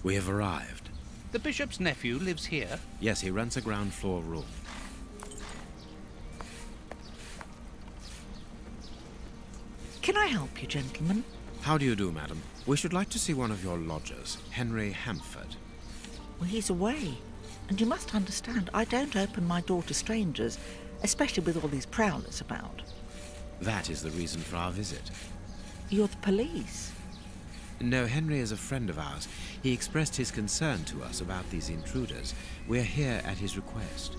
We have arrived. The bishop's nephew lives here? Yes, he rents a ground floor room. Can I help you, gentlemen? How do you do, madam? We should like to see one of your lodgers, Henry Hampford. Well, he's away. And you must understand, I don't open my door to strangers, especially with all these prowlers about. That is the reason for our visit. You're the police. No, Henry is a friend of ours. He expressed his concern to us about these intruders. We're here at his request.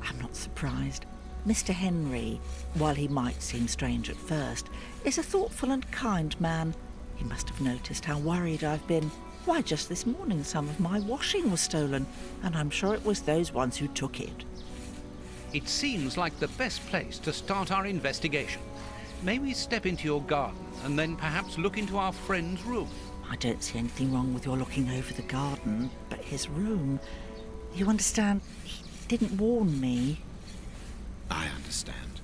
I'm not surprised. Mr. Henry, while he might seem strange at first, is a thoughtful and kind man. He must have noticed how worried I've been. Why, just this morning some of my washing was stolen, and I'm sure it was those ones who took it. It seems like the best place to start our investigation. May we step into your garden and then perhaps look into our friend's room? I don't see anything wrong with your looking over the garden, but his room... You understand, he didn't warn me. I understand.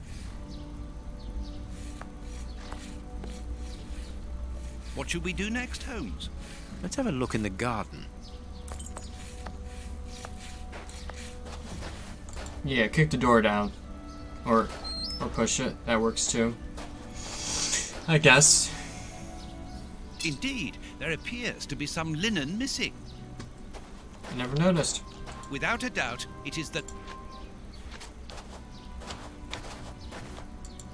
What should we do next, Holmes? Let's have a look in the garden. Yeah, kick the door down. Or push it. That works too. I guess. Indeed, there appears to be some linen missing. I never noticed. Without a doubt, it is the...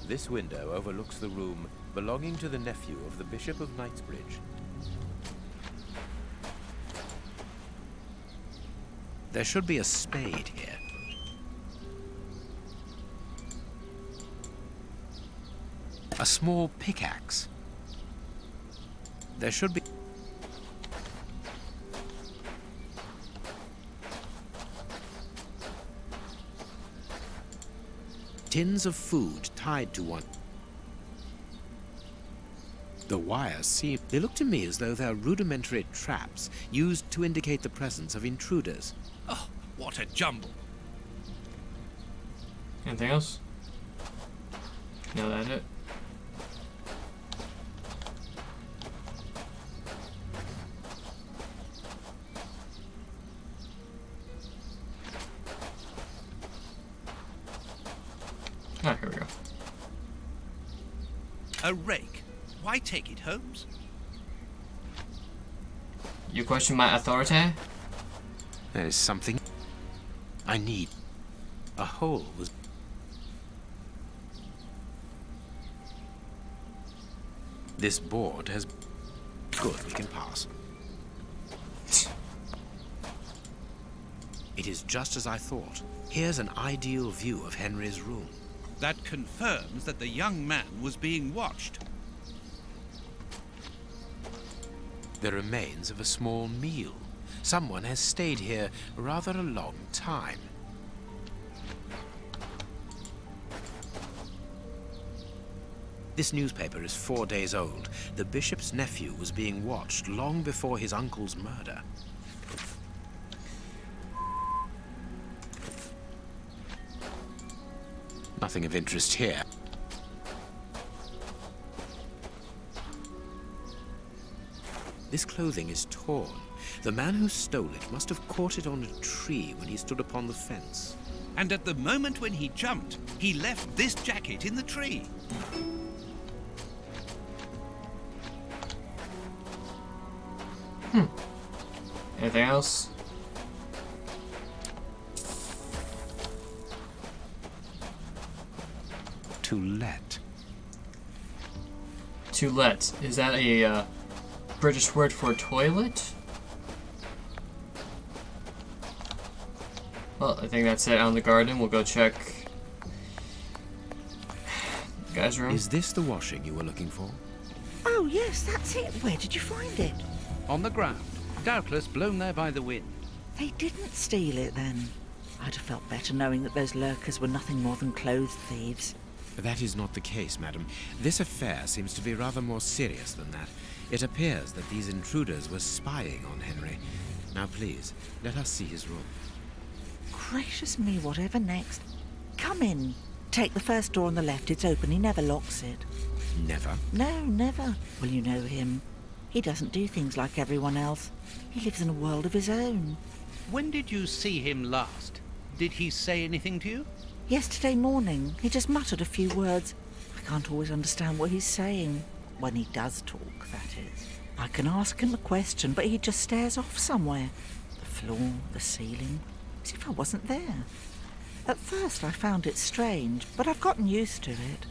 This window overlooks the room belonging to the nephew of the Bishop of Knightsbridge. There should be a spade here. A small pickaxe. There should be... tins of food tied to one. The wires seem... They look to me as though they're rudimentary traps used to indicate the presence of intruders. Oh, what a jumble. Anything else? No, that's it. Ah, here we go. A rake. Why take it, Holmes? You question my authority? There is something I need. A hole was... This board has... Good, we can pass. It is just as I thought. Here's an ideal view of Henry's room. That confirms that the young man was being watched. The remains of a small meal. Someone has stayed here rather a long time. This newspaper is 4 days old. The bishop's nephew was being watched long before his uncle's murder. Nothing of interest here. This clothing is torn. The man who stole it must have caught it on a tree when he stood upon the fence. And at the moment when he jumped, he left this jacket in the tree. Anything else? To let. To let. Is that a British word for toilet? Well, I think that's it on the garden. We'll go check the guy's room. Is this the washing you were looking for? Oh, yes, that's it. Where did you find it? On the ground, doubtless blown there by the wind. They didn't steal it, then. I'd have felt better knowing that those lurkers were nothing more than clothes thieves. That is not the case, madam. This affair seems to be rather more serious than that. It appears that these intruders were spying on Henry. Now, please, let us see his room. Gracious me, whatever next? Come in. Take the first door on the left. It's open. He never locks it. Never. No, never. Well, you know him. He doesn't do things like everyone else. He lives in a world of his own. When did you see him last? Did he say anything to you? Yesterday morning, he just muttered a few words. I can't always understand what he's saying. When he does talk, that is. I can ask him a question, but he just stares off somewhere. The floor, the ceiling, as if I wasn't there. At first I found it strange, but I've gotten used to it.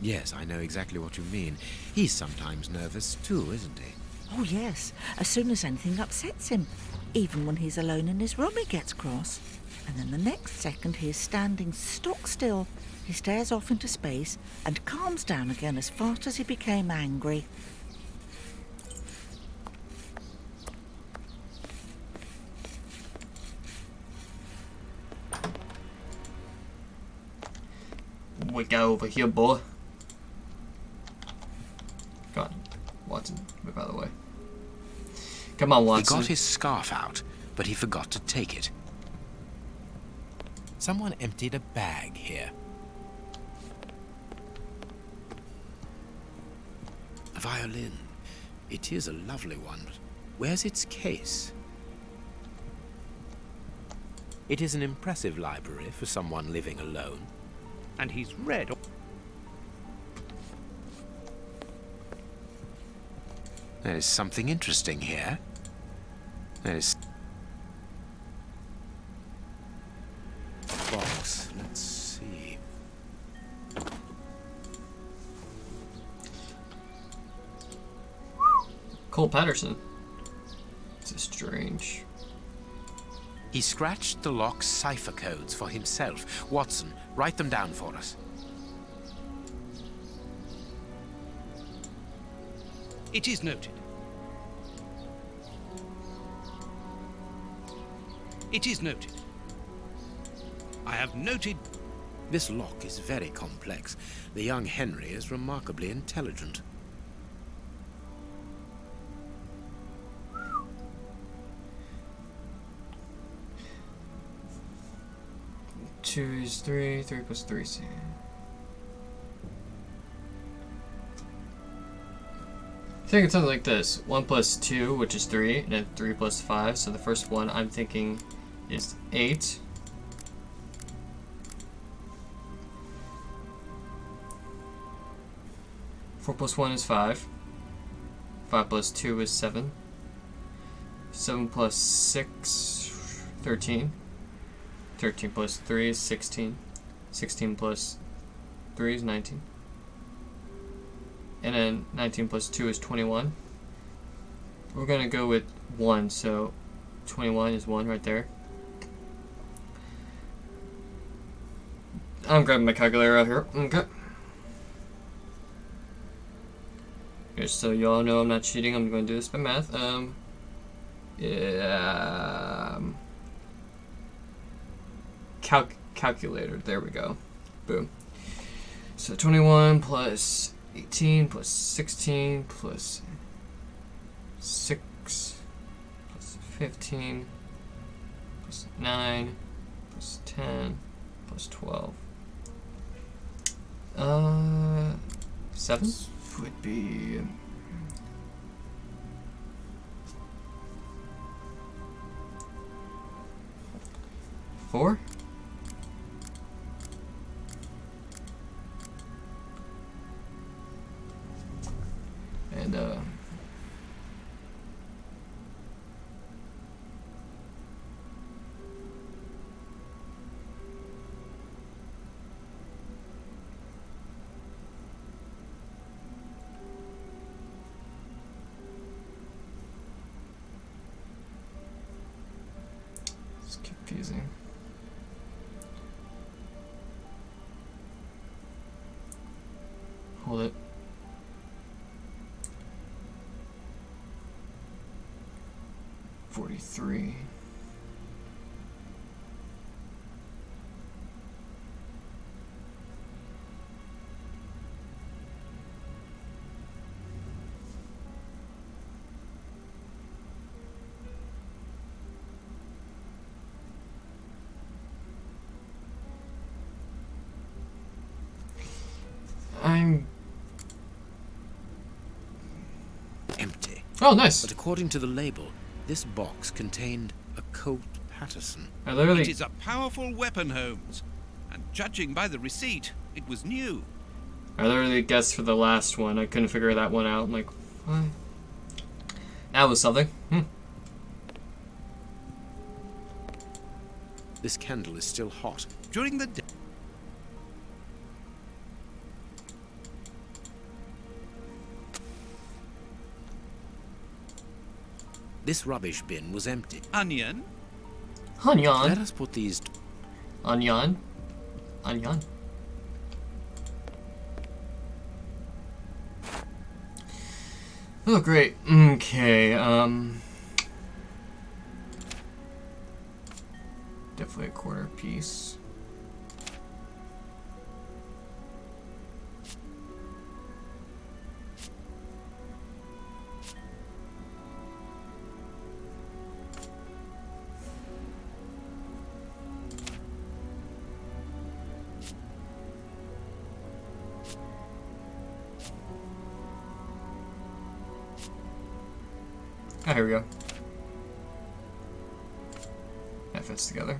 Yes, I know exactly what you mean. He's sometimes nervous too, isn't he? Oh yes, as soon as anything upsets him. Even when he's alone in his room he gets cross. And then the next second he is standing stock still. He stares off into space and calms down again as fast as he became angry. We go over here, boy. God, Watson, move out of the way. Come on, Watson. He got his scarf out, but he forgot to take it. Someone emptied a bag here. A violin. It is a lovely one, but where's its case? It is an impressive library for someone living alone. And he's read. There is something interesting here. There is... box. Let's see. Cole Patterson. This is strange. He scratched the lock's cipher codes for himself. Watson, write them down for us. It is noted. It is noted. I have noted. This lock is very complex. The young Henry is remarkably intelligent. Two is 3, 3 plus 3 is... I think it's something like this. 1 plus 2, which is 3, and then 3 plus 5. So the first one I'm thinking is 8. Four plus 1 is 5. 5 plus 2 is 7. 7 plus 6, 13. 13 plus 3 is 16. 16 plus 3 is 19. And then 19 plus 2 is 21. We're going to go with 1, so 21 is 1 right there. I'm grabbing my calculator out here. Okay. Just so you all know I'm not cheating, I'm going to do this by math. Calculator, there we go. Boom. So 21 plus 18 plus 16 plus 6 plus 15 plus 9 plus 10 plus 12. 7 would be 4. And it's confusing. Hold it. $43. I'm Empty. Oh, nice. But according to the label, this box contained a Colt Patterson. I literally... It is a powerful weapon, Holmes. And judging by the receipt, it was new. I literally guessed for the last one. I couldn't figure that one out. I'm like, what? That was something. This candle is still hot. During the day. This rubbish bin was empty. Onion? Let Onion. us put these... Onion. Onion. Oh, great. Okay, definitely a quarter piece. Ah, here we go. That fits together.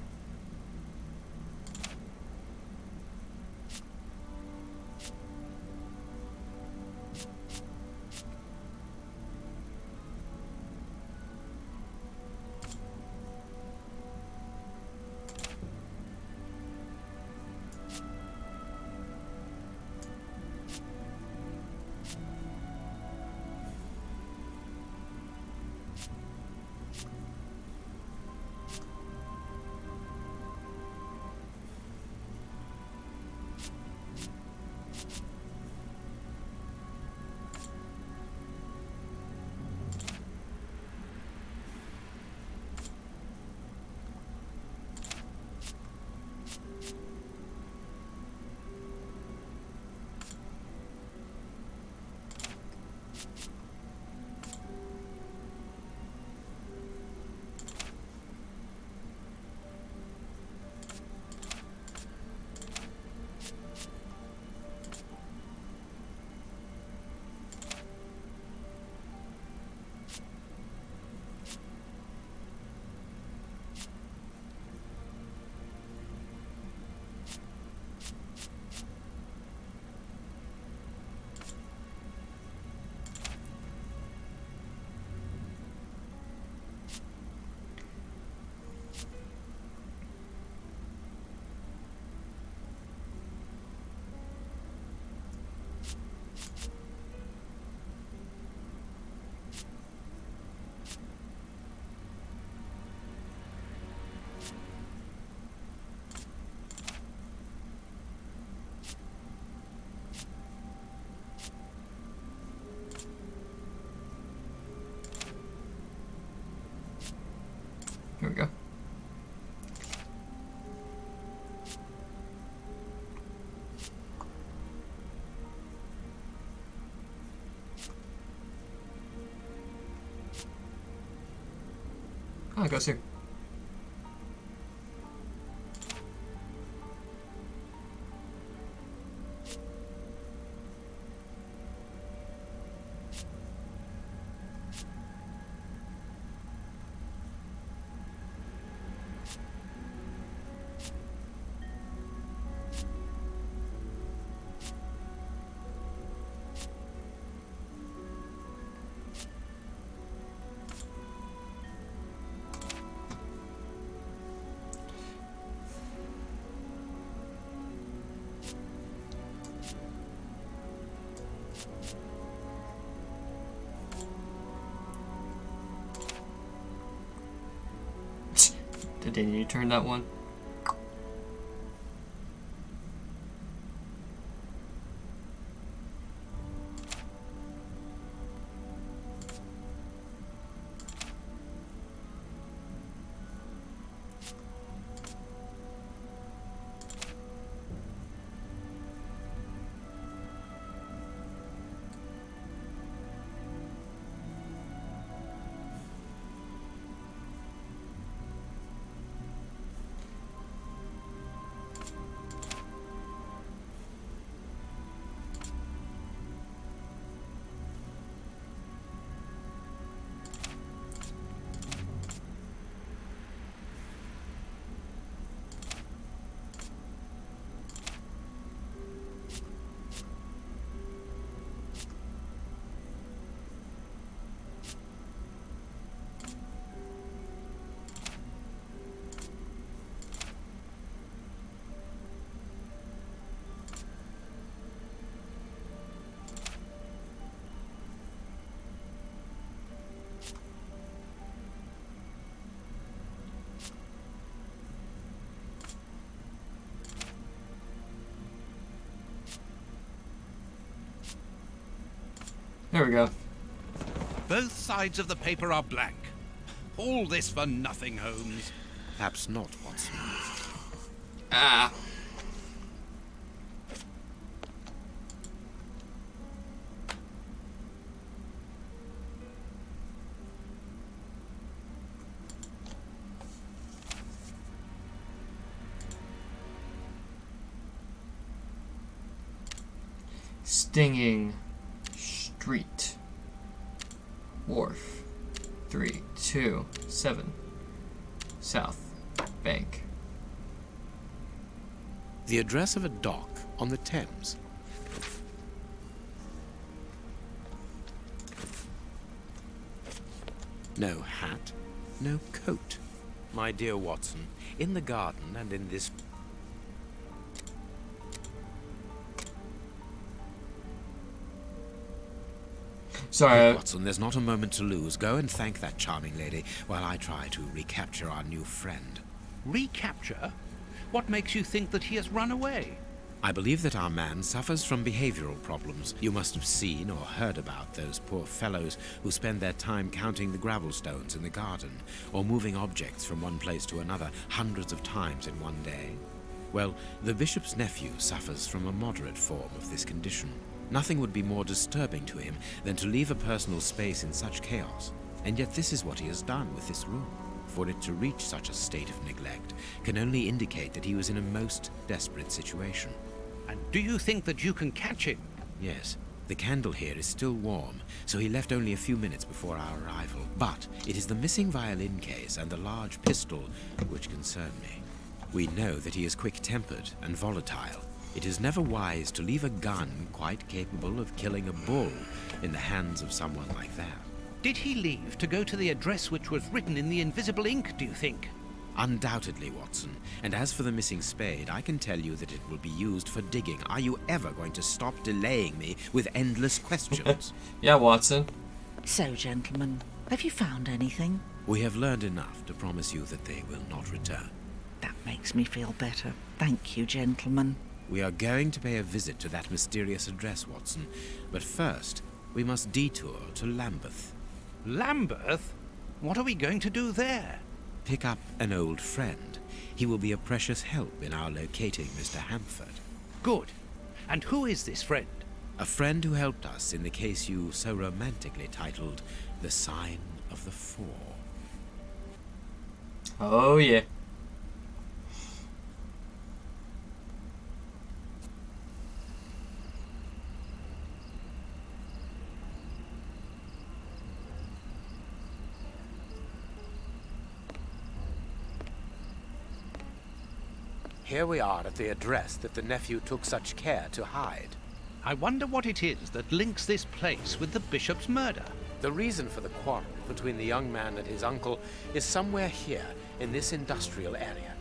Here we go. Oh, it goes here. Did they need to turn that one? There we go. Both sides of the paper are blank. All this for nothing, Holmes. Perhaps not, Watson. Ah. Stinging Street. Wharf. 327. South Bank. The address of a dock on the Thames. No hat, no coat. My dear Watson, in the garden and in this... Sorry. Look, Watson, there's not a moment to lose. Go and thank that charming lady while I try to recapture our new friend. Recapture? What makes you think that he has run away? I believe that our man suffers from behavioral problems. You must have seen or heard about those poor fellows who spend their time counting the gravel stones in the garden, or moving objects from one place to another hundreds of times in one day. Well, the bishop's nephew suffers from a moderate form of this condition. Nothing would be more disturbing to him than to leave a personal space in such chaos, and yet this is what he has done with this room. For it to reach such a state of neglect can only indicate that he was in a most desperate situation. And do you think that you can catch him? Yes, the candle here is still warm, so he left only a few minutes before our arrival. But it is the missing violin case and the large pistol which concern me. We know that he is quick-tempered and volatile. It is never wise to leave a gun quite capable of killing a bull in the hands of someone like that. Did he leave to go to the address which was written in the invisible ink, do you think? Undoubtedly, Watson. And as for the missing spade, I can tell you that it will be used for digging. Are you ever going to stop delaying me with endless questions? Yeah, Watson. So, gentlemen, have you found anything? We have learned enough to promise you that they will not return. That makes me feel better. Thank you, gentlemen. We are going to pay a visit to that mysterious address, Watson. But first, we must detour to Lambeth. Lambeth? What are we going to do there? Pick up an old friend. He will be a precious help in our locating Mr. Hamford. Good. And who is this friend? A friend who helped us in the case you so romantically titled The Sign of the Four. Oh, yeah. Here we are at the address that the nephew took such care to hide. I wonder what it is that links this place with the bishop's murder. The reason for the quarrel between the young man and his uncle is somewhere here in this industrial area.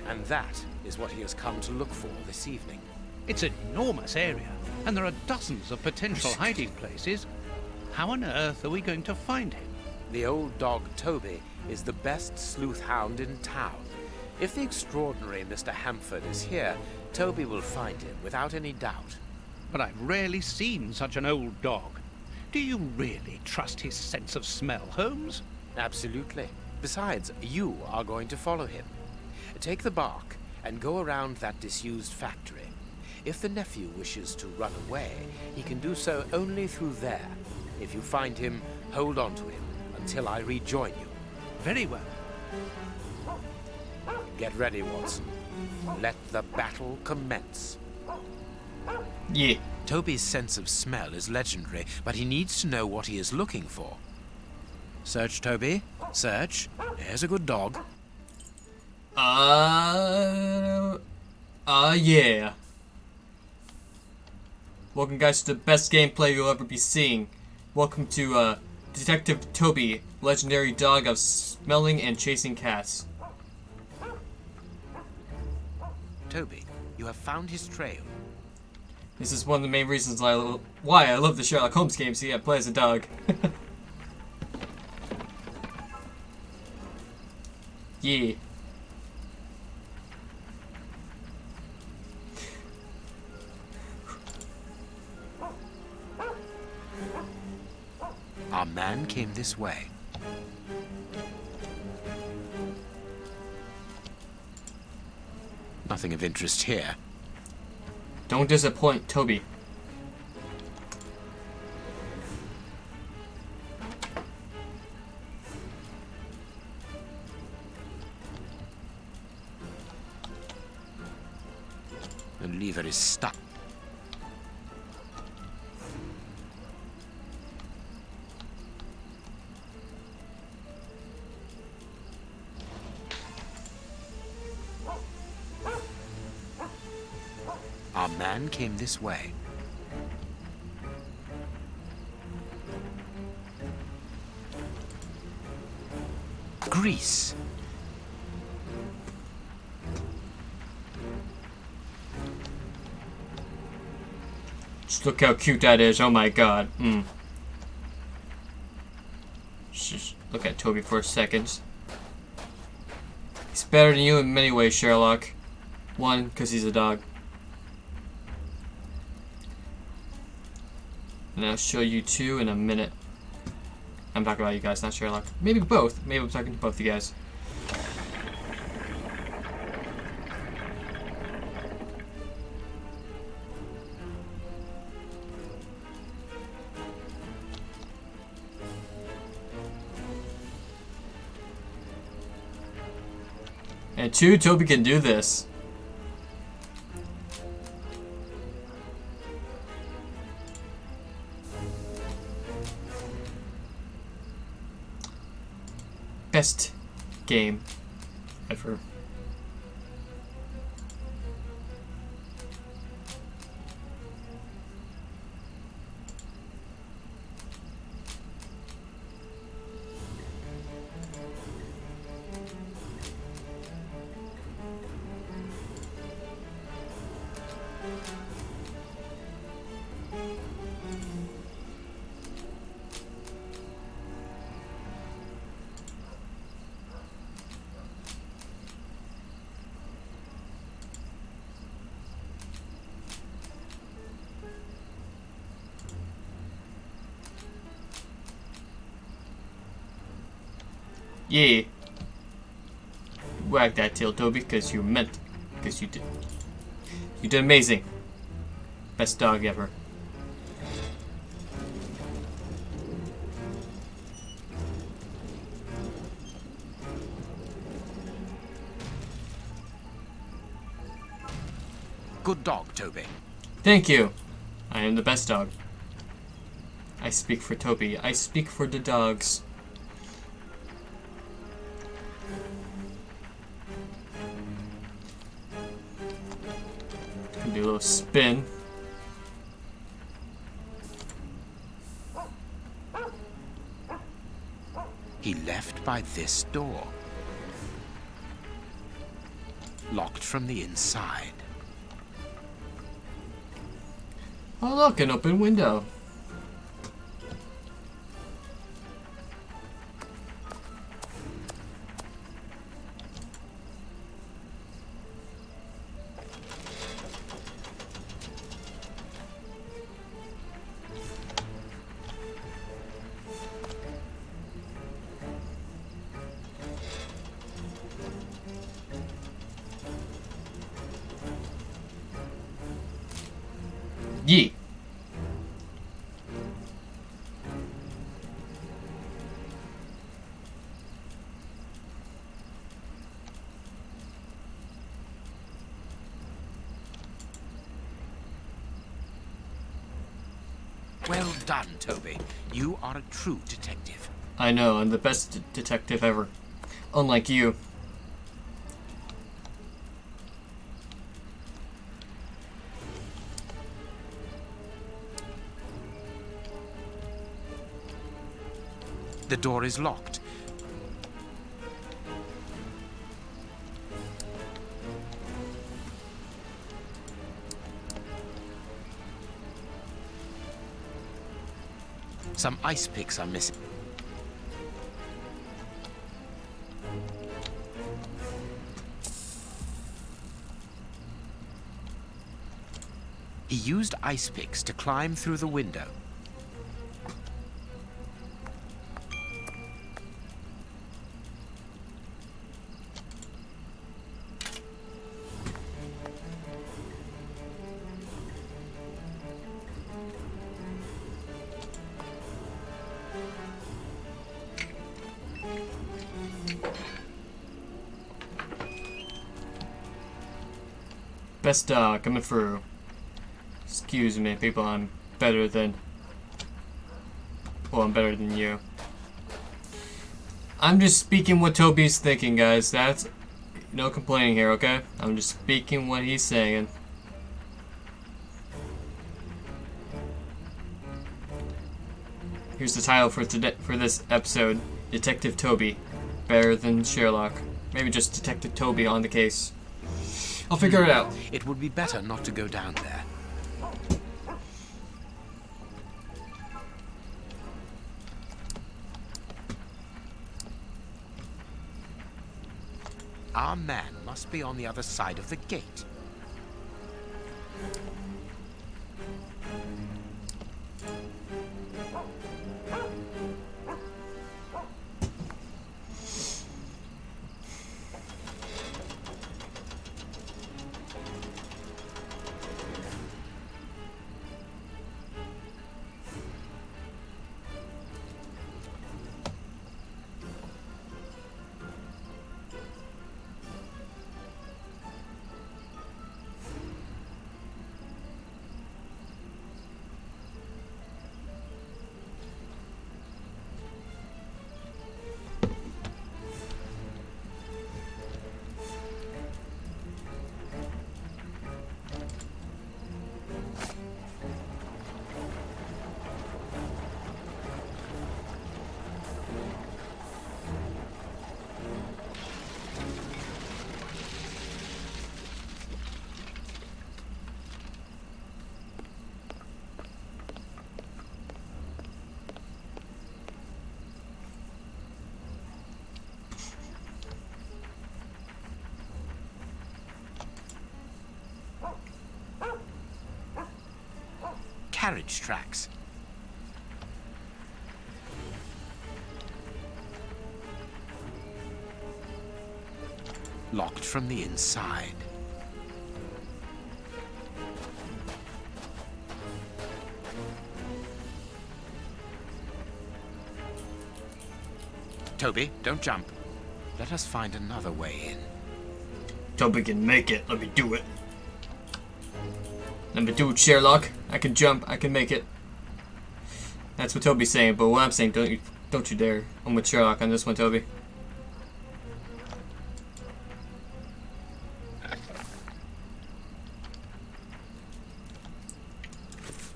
And that is what he has come to look for this evening. It's an enormous area, and there are dozens of potential hiding places. How on earth are we going to find him? The old dog Toby is the best sleuth hound in town. If the extraordinary Mr. Hamford is here, Toby will find him without any doubt. But I've rarely seen such an old dog. Do you really trust his sense of smell, Holmes? Absolutely. Besides, you are going to follow him. Take the bark and go around that disused factory. If the nephew wishes to run away, he can do so only through there. If you find him, hold on to him until I rejoin you. Very well. Get ready, Watson. Let the battle commence. Yeah. Toby's sense of smell is legendary, but he needs to know what he is looking for. Search, Toby. Search. There's a good dog. Yeah. Welcome, guys, to the best gameplay you'll ever be seeing. Welcome to, Detective Toby, legendary dog of smelling and chasing cats. Toby, you have found his trail. This is one of the main reasons why I love the Sherlock Holmes games. He play as a dog. Yeah. this way. Nothing of interest here. Don't disappoint Toby. The lever is stuck. Our man came this way. Grease. Just look how cute that is. Oh my god. Just look at Toby for a second. He's better than you in many ways, Sherlock. One, because he's a dog. And I'll show you two in a minute. I'm talking about you guys, not Sherlock. Maybe both. Maybe I'm talking to both you guys. And two, Toby can do this. Best game ever. Yeah. Wag that tail, Toby, because you meant it. Because you did. You did amazing. Best dog ever. Good dog, Toby. Thank you. I am the best dog. I speak for Toby. I speak for the dogs. Do a little spin. He left by this door. Locked from the inside. Oh look, an open window. Yee. Well done, Toby. You are a true detective. I know, I'm the best detective ever. Unlike you. The door is locked. Some ice picks are missing. He used ice picks to climb through the window. Best dog coming through. Excuse me, people, I'm better than... Well, I'm better than you. I'm just speaking what Toby's thinking, guys. That's... No complaining here, okay? I'm just speaking what he's saying. Here's the title for this episode. Detective Toby. Better than Sherlock. Maybe just Detective Toby on the case. I'll figure it out. It would be better not to go down there. Our man must be on the other side of the gate. Carriage tracks. Locked from the inside. Toby, don't jump. Let us find another way in. Toby can make it. Let me do it. Let me do it, Sherlock. I can jump. I can make it. That's what Toby's saying, but what I'm saying, don't you dare. I'm with Sherlock on this one, Toby.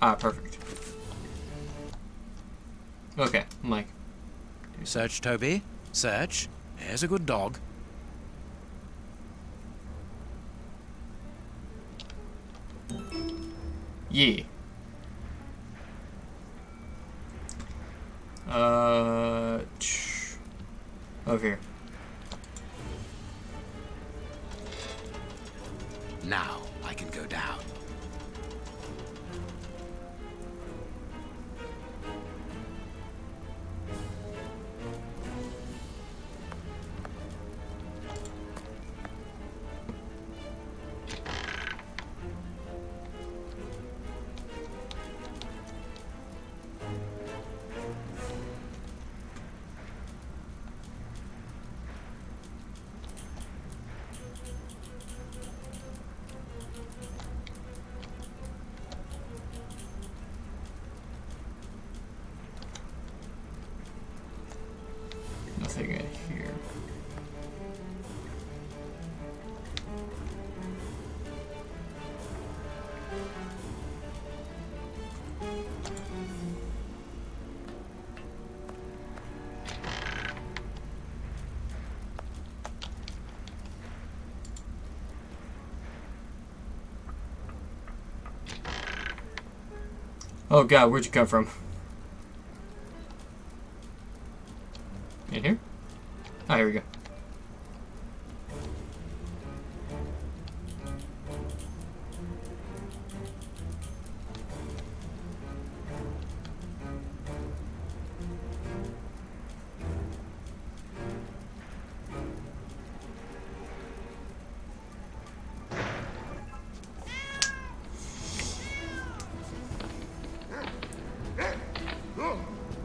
Ah, perfect. Okay, Mike. Search, Toby. Search. There's a good dog. Yeah. Over here. Now I can go down. Nothing in here. Oh God, where'd you come from? In here? Ah, here we go.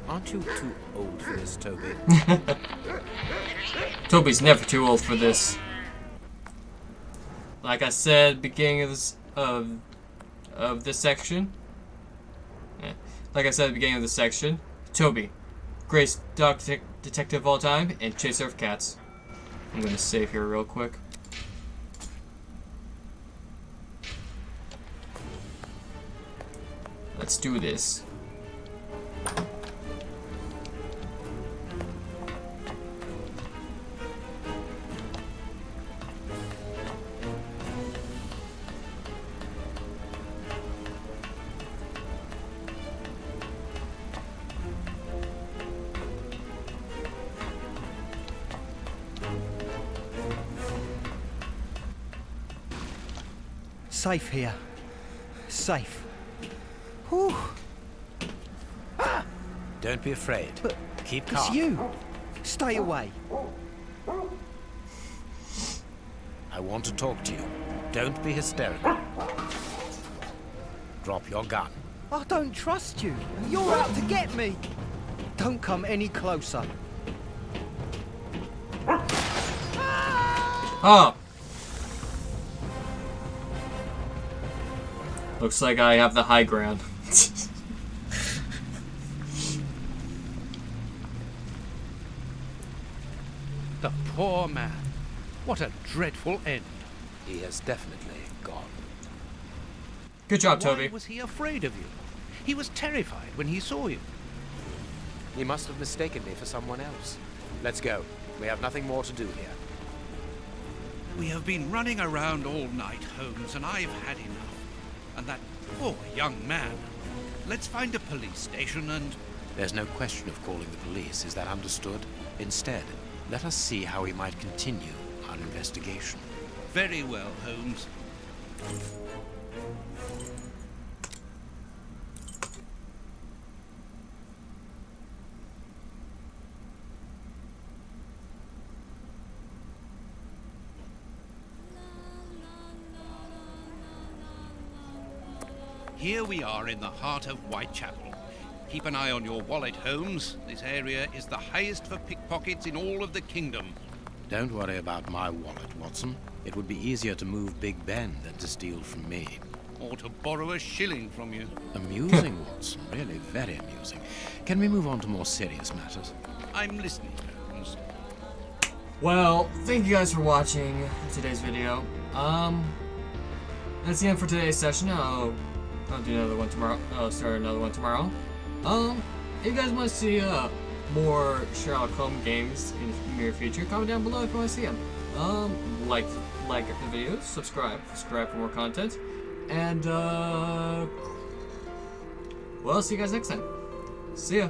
Aren't you too old for this, Toby? Toby's never too old for this. like I said, beginning of this section. Like I said at the beginning of this section, Toby, greatest dog detective of all time, and chaser of cats. I'm gonna save here real quick. Let's do this. Safe here. Safe. Whew. Don't be afraid. But keep calm. it's you. Stay away. I want to talk to you. Don't be hysterical. Drop your gun. I don't trust you. You're out to get me. Don't come any closer. Oh! Looks like I have the high ground. The poor man. What a dreadful end. He has definitely gone. Good job, Why Toby. was he afraid of you? He was terrified when he saw you. He must have mistaken me for someone else. Let's go. We have nothing more to do here. We have been running around all night, Holmes, and I've had enough. And that poor young man. Let's find a police station and... There's no question of calling the police, is that understood? Instead, let us see how we might continue our investigation. Very well, Holmes. Here we are in the heart of Whitechapel. Keep an eye on your wallet, Holmes. This area is the highest for pickpockets in all of the kingdom. Don't worry about my wallet, Watson. It would be easier to move Big Ben than to steal from me. Or to borrow a shilling from you. Amusing, Watson. Really very amusing. Can we move on to more serious matters? I'm listening, Holmes. Well, thank you guys for watching today's video. That's the end for today's session. I'll do another one tomorrow. I'll start another one tomorrow. If you guys want to see more Sherlock Holmes games in the near future, comment down below if you want to see them. Like the videos, subscribe for more content, and well, see you guys next time. See ya.